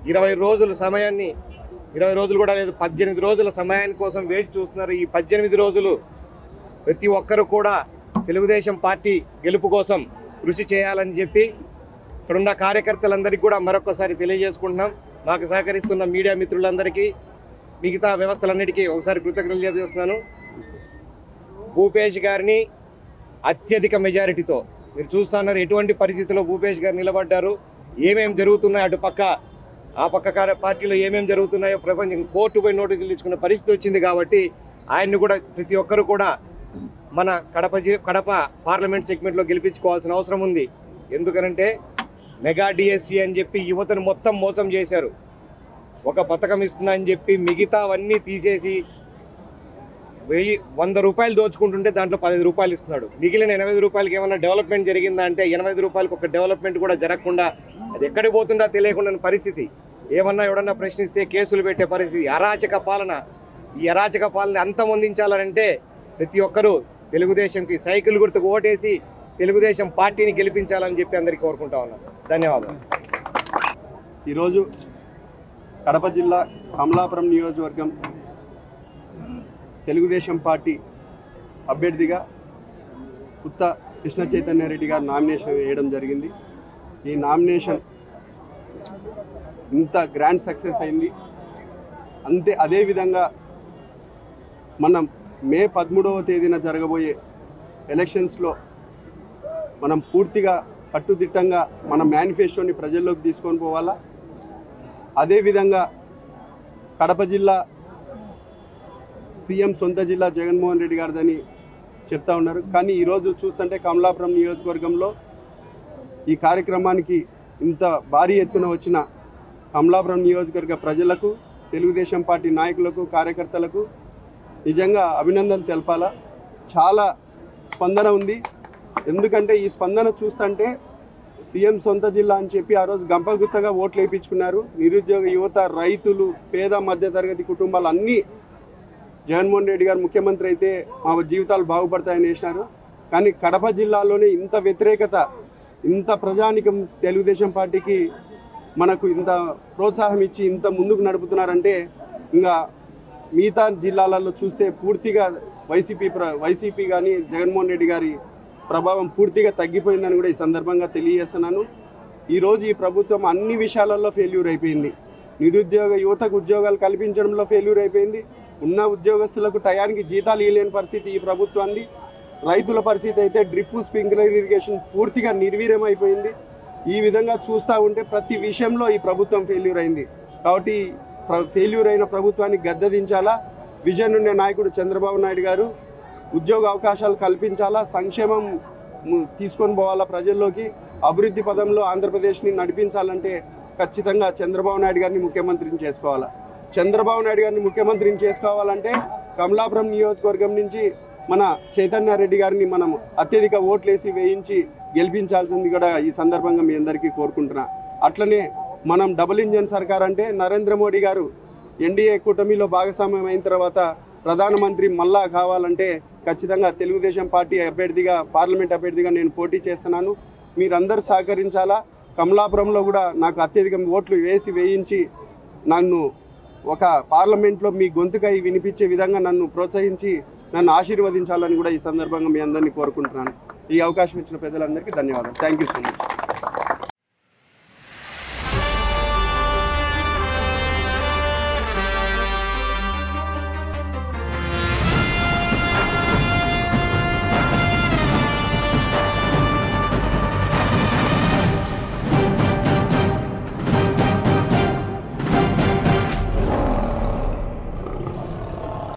20 రోజుల సమయాన్ని 20 రోజులు కూడా లేదు 18 రోజుల సమయాన్ని కోసం వేచి చూస్తున్నారు. ఈ 18 రోజులు ప్రతి ఒక్కరు కూడా తెలుగుదేశం పార్టీ గెలుపు కోసం కృషి చేయాలని చెప్పి ఇక్కడున్న కార్యకర్తలందరికీ కూడా మరొకసారి తెలియజేసుకుంటున్నాం. మాకు సహకరిస్తున్న మీడియా మిత్రులందరికీ మిగతా వ్యవస్థలన్నిటికీ ఒకసారి కృతజ్ఞతలు తెలియజేస్తున్నాను. భూపేష్ గారిని అత్యధిక మెజారిటీతో మీరు చూస్తున్నారు. ఎటువంటి పరిస్థితుల్లో భూపేష్ గారు నిలబడ్డారు, ఏమేమి జరుగుతున్నాయో అటు పక్క ఆ పక్క పార్టీలో ఏమేమి జరుగుతున్నాయో ప్రపంచం కోర్టు పోయి నోటీసులు ఇచ్చుకున్న పరిస్థితి వచ్చింది. కాబట్టి ఆయన్ని కూడా ప్రతి ఒక్కరు కూడా మన కడప పార్లమెంట్ సెగ్మెంట్లో గెలిపించుకోవాల్సిన అవసరం ఉంది. ఎందుకనంటే మెగా డిఎస్సి అని చెప్పి యువతను మొత్తం మోసం చేశారు. ఒక పథకం ఇస్తున్నా అని చెప్పి మిగతావన్నీ తీసేసి 100 రూపాయలు దోచుకుంటుంటే దాంట్లో 10 రూపాయలు ఇస్తున్నాడు. మిగిలిన 80 రూపాయలకి ఏమైనా డెవలప్మెంట్ జరిగిందా అంటే 80 రూపాయలకు ఒక డెవలప్మెంట్ కూడా జరగకుండా అది ఎక్కడికి పోతుందా తెలియకుండా పరిస్థితి. ఏమన్నా ఎవడన్నా ప్రశ్నిస్తే కేసులు పెట్టే పరిస్థితి. అరాచక పాలన. ఈ అరాచక పాలన అంతమొందించాలంటే ప్రతి ఒక్కరూ తెలుగుదేశంకి సైకిల్ గుర్తుకు ఓటేసి తెలుగుదేశం పార్టీని గెలిపించాలని చెప్పి అందరికీ కోరుకుంటా ఉన్నాను. ధన్యవాదాలు. ఈరోజు కడప జిల్లా కమలాపురం నియోజకవర్గం తెలుగుదేశం పార్టీ అభ్యర్థిగా ఉత్త కృష్ణ చైతన్య రెడ్డి గారు నామినేషన్ వేయడం జరిగింది. ఈ నామినేషన్ ఇంత గ్రాండ్ సక్సెస్ అయింది. అదేవిధంగా మనం మే 13వ తేదీన జరగబోయే ఎలక్షన్స్లో మనం పూర్తిగా కట్టుదిట్టంగా మన మేనిఫెస్టోని ప్రజల్లోకి తీసుకొని పోవాలా. అదేవిధంగా కడప జిల్లా సీఎం సొంత జిల్లా జగన్మోహన్ రెడ్డి గారిదని చెప్తా ఉన్నారు. కానీ ఈరోజు చూస్తుంటే కమలాపురం నియోజకవర్గంలో ఈ కార్యక్రమానికి ఇంత భారీ ఎత్తున వచ్చిన కమలాపురం నియోజకవర్గ ప్రజలకు, తెలుగుదేశం పార్టీ నాయకులకు, కార్యకర్తలకు నిజంగా అభినందనలు తెలపాలా. చాలా స్పందన ఉంది. ఎందుకంటే ఈ స్పందన చూస్తుంటే సీఎం సొంత జిల్లా అని చెప్పి ఆ రోజు గంపగుత్తగా ఓట్లు వేయించుకున్నారు. నిరుద్యోగ యువత, రైతులు, పేద మధ్యతరగతి కుటుంబాలు అన్నీ జగన్మోహన్ రెడ్డి గారు ముఖ్యమంత్రి అయితే మా జీవితాలు బాగుపడతాయని వేసినారు. కానీ కడప జిల్లాలోనే ఇంత వ్యతిరేకత, ఇంత ప్రజానికం తెలుగుదేశం పార్టీకి మనకు ఇంత ప్రోత్సాహం ఇచ్చి ఇంత ముందుకు నడుపుతున్నారంటే ఇంకా మిగతా జిల్లాలలో చూస్తే పూర్తిగా వైసీపీ కానీ జగన్మోహన్ రెడ్డి గారి ప్రభావం పూర్తిగా తగ్గిపోయిందని కూడా ఈ సందర్భంగా తెలియజేస్తున్నాను. ఈరోజు ఈ ప్రభుత్వం అన్ని విషయాలలో ఫెయిల్యూర్ అయిపోయింది. నిరుద్యోగ యువతకు ఉద్యోగాలు కల్పించడంలో ఫెయిల్యూర్ అయిపోయింది. ఉన్న ఉద్యోగస్తులకు టయానికి జీతాలు ఇవ్వలేని పరిస్థితి ఈ ప్రభుత్వాన్ని. రైతుల పరిస్థితి అయితే డ్రిప్ స్ప్రింక్లర్ ఇరిగేషన్ పూర్తిగా నిర్వీర్యం అయిపోయింది. ఈ విధంగా చూస్తూ ఉంటే ప్రతి విషయంలో ఈ ప్రభుత్వం ఫెయిల్యూర్ అయింది. కాబట్టి ఫెయిల్యూర్ అయిన ప్రభుత్వాన్ని గద్దెదించాలా. విజన్ ఉండే నాయకుడు చంద్రబాబు నాయుడు గారు ఉద్యోగ అవకాశాలు కల్పించాలా, సంక్షేమం తీసుకొని పోవాలా ప్రజల్లోకి, అభివృద్ధి పదంలో ఆంధ్రప్రదేశ్ని నడిపించాలంటే ఖచ్చితంగా చంద్రబాబు నాయుడు గారిని ముఖ్యమంత్రిని చేసుకోవాలా. చంద్రబాబు నాయుడు గారిని ముఖ్యమంత్రిని చేసుకోవాలంటే కమలాపురం నియోజకవర్గం నుంచి మన చైతన్య రెడ్డి గారిని మనం అత్యధిక ఓట్లేసి వేయించి గెలిపించాల్సింది కూడా ఈ సందర్భంగా మీ అందరికీ కోరుకుంటున్నా. అట్లనే మనం డబుల్ ఇంజన్ సర్కార్ అంటే నరేంద్ర మోడీ గారు ఎన్డీఏ కూటమిలో భాగస్వామ్యం అయిన తర్వాత ప్రధానమంత్రి మళ్ళా కావాలంటే ఖచ్చితంగా తెలుగుదేశం పార్టీ అభ్యర్థిగా, పార్లమెంట్ అభ్యర్థిగా నేను పోటీ చేస్తున్నాను. మీరందరూ సహకరించాలా. కమలాపురంలో కూడా నాకు అత్యధిక ఓట్లు వేయించి నన్ను ఒక పార్లమెంట్లో మీ గొంతుకై వినిపించే విధంగా నన్ను ప్రోత్సహించి నన్ను ఆశీర్వదించాలని కూడా ఈ సందర్భంగా మీ అందరినీ కోరుకుంటున్నాను. ఈ అవకాశం ఇచ్చిన పెద్దలందరికీ ధన్యవాదాలు. Thank you so much.